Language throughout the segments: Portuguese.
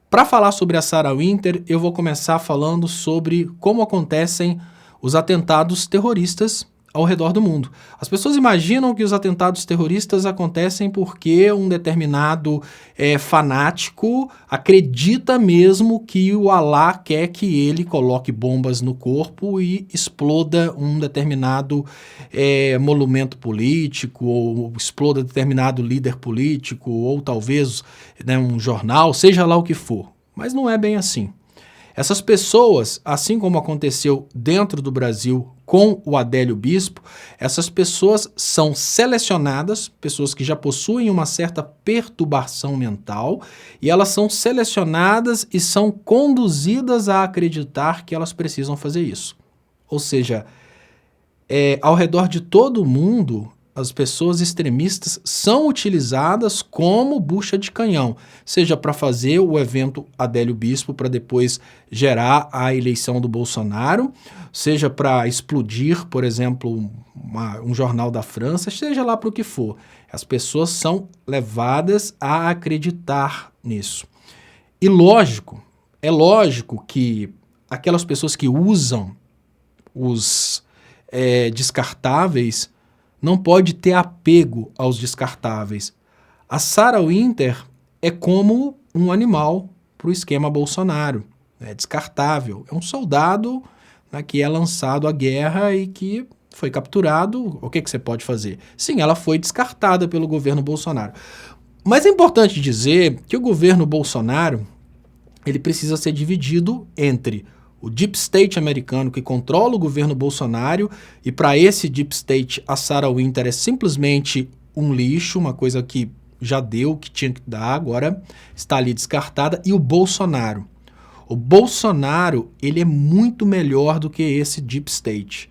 Para falar sobre a Sarah Winter, eu vou começar falando sobre como acontecem os atentados terroristas ao redor do mundo. As pessoas imaginam que os atentados terroristas acontecem porque um determinado fanático acredita mesmo que o Alá quer que ele coloque bombas no corpo e exploda um determinado monumento político, ou exploda determinado líder político, ou talvez um jornal, seja lá o que for. Mas não é bem assim. Essas pessoas, assim como aconteceu dentro do Brasil com o Adélio Bispo, essas pessoas são selecionadas, pessoas que já possuem uma certa perturbação mental, e elas são selecionadas e são conduzidas a acreditar que elas precisam fazer isso. Ou seja, ao redor de todo o mundo, as pessoas extremistas são utilizadas como bucha de canhão, seja para fazer o evento Adélio Bispo para depois gerar a eleição do Bolsonaro, seja para explodir, por exemplo, um jornal da França, seja lá para o que for. As pessoas são levadas a acreditar nisso. E é lógico que aquelas pessoas que usam os descartáveis não pode ter apego aos descartáveis. A Sarah Winter é como um animal para o esquema Bolsonaro. É descartável. É um soldado, né, que é lançado à guerra e que foi capturado. O que você pode fazer? Sim, ela foi descartada pelo governo Bolsonaro. Mas é importante dizer que o governo Bolsonaro ele precisa ser dividido entre o Deep State americano que controla o governo Bolsonaro, e para esse Deep State a Sarah Winter é simplesmente um lixo, uma coisa que já deu o que tinha que dar, agora está ali descartada, e o Bolsonaro. O Bolsonaro, ele é muito melhor do que esse Deep State.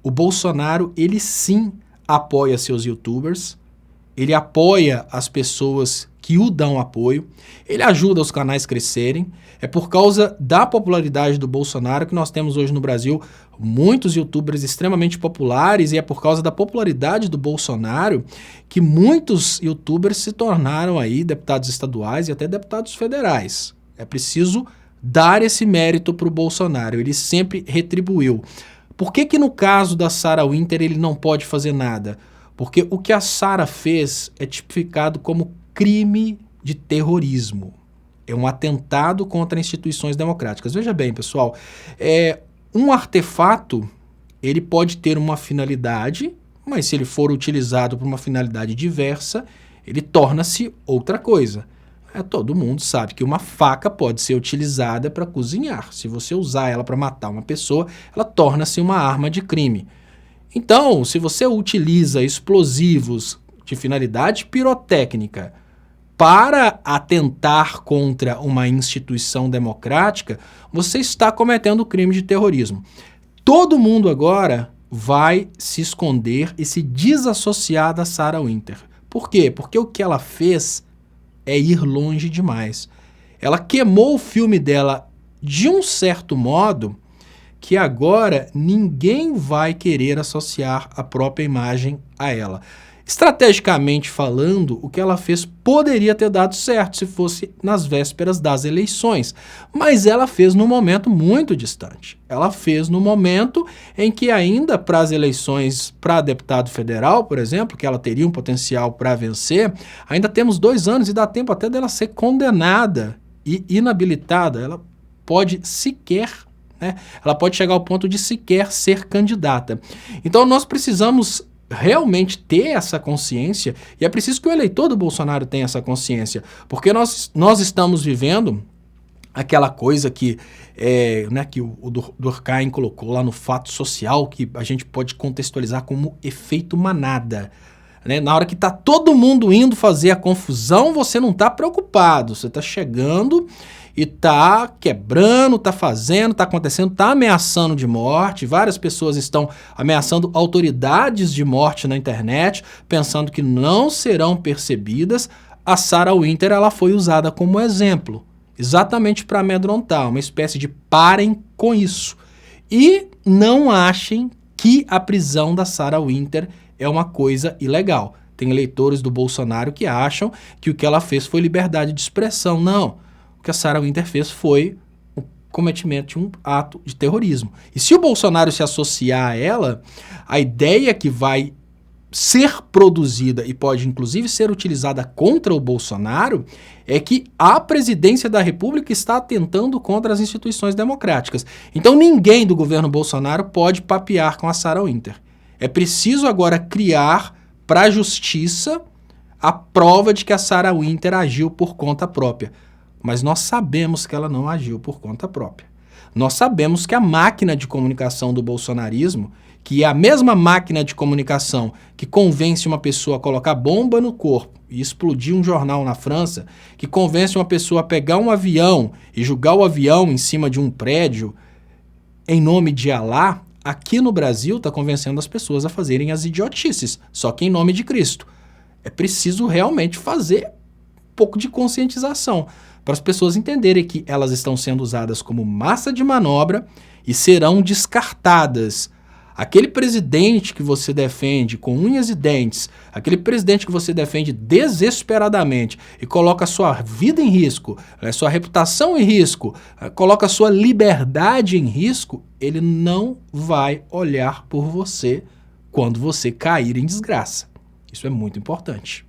O Bolsonaro, ele sim apoia seus youtubers, ele apoia as pessoas que o dão apoio, ele ajuda os canais a crescerem. É por causa da popularidade do Bolsonaro que nós temos hoje no Brasil muitos youtubers extremamente populares, e é por causa da popularidade do Bolsonaro que muitos youtubers se tornaram aí deputados estaduais e até deputados federais. É preciso dar esse mérito para o Bolsonaro, ele sempre retribuiu. Por que no caso da Sarah Winter ele não pode fazer nada? Porque o que a Sarah fez é tipificado como crime de terrorismo. É um atentado contra instituições democráticas. Veja bem, pessoal, um artefato ele pode ter uma finalidade, mas se ele for utilizado para uma finalidade diversa, ele torna-se outra coisa. Todo mundo sabe que uma faca pode ser utilizada para cozinhar. Se você usar ela para matar uma pessoa, ela torna-se uma arma de crime. Então, se você utiliza explosivos de finalidade pirotécnica para atentar contra uma instituição democrática, você está cometendo crime de terrorismo. Todo mundo agora vai se esconder e se desassociar da Sarah Winter. Por quê? Porque o que ela fez é ir longe demais. Ela queimou o filme dela de um certo modo que agora ninguém vai querer associar a própria imagem a ela. Estrategicamente falando, o que ela fez poderia ter dado certo se fosse nas vésperas das eleições, mas ela fez num momento muito distante. Ela fez no momento em que ainda para as eleições para deputado federal, por exemplo, que ela teria um potencial para vencer, ainda temos 2 anos e dá tempo até dela ser condenada e inabilitada. Ela pode sequer, ela pode chegar ao ponto de sequer ser candidata. Então nós precisamos realmente ter essa consciência, e é preciso que o eleitor do Bolsonaro tenha essa consciência, porque nós estamos vivendo aquela coisa que, que o Durkheim colocou lá no Fato Social, que a gente pode contextualizar como efeito manada. Na hora que está todo mundo indo fazer a confusão, você não está preocupado, você está chegando e está quebrando, está fazendo, está acontecendo, está ameaçando de morte. Várias pessoas estão ameaçando autoridades de morte na internet, pensando que não serão percebidas. A Sarah Winter ela foi usada como exemplo, exatamente para amedrontar, uma espécie de parem com isso. E não achem que a prisão da Sarah Winter é uma coisa ilegal. Tem eleitores do Bolsonaro que acham que o que ela fez foi liberdade de expressão. Não. O que a Sarah Winter fez foi o cometimento de um ato de terrorismo. E se o Bolsonaro se associar a ela, a ideia que vai ser produzida e pode inclusive ser utilizada contra o Bolsonaro é que a presidência da República está atentando contra as instituições democráticas. Então ninguém do governo Bolsonaro pode papear com a Sarah Winter. É preciso agora criar para a justiça a prova de que a Sarah Winter agiu por conta própria. Mas nós sabemos que ela não agiu por conta própria. Nós sabemos que a máquina de comunicação do bolsonarismo, que é a mesma máquina de comunicação que convence uma pessoa a colocar bomba no corpo e explodir um jornal na França, que convence uma pessoa a pegar um avião e jogar o avião em cima de um prédio em nome de Alá, aqui no Brasil está convencendo as pessoas a fazerem as idiotices, só que em nome de Cristo. É preciso realmente fazer um pouco de conscientização para as pessoas entenderem que elas estão sendo usadas como massa de manobra e serão descartadas. Aquele presidente que você defende com unhas e dentes, aquele presidente que você defende desesperadamente e coloca a sua vida em risco, a sua reputação em risco, coloca a sua liberdade em risco, ele não vai olhar por você quando você cair em desgraça. Isso é muito importante.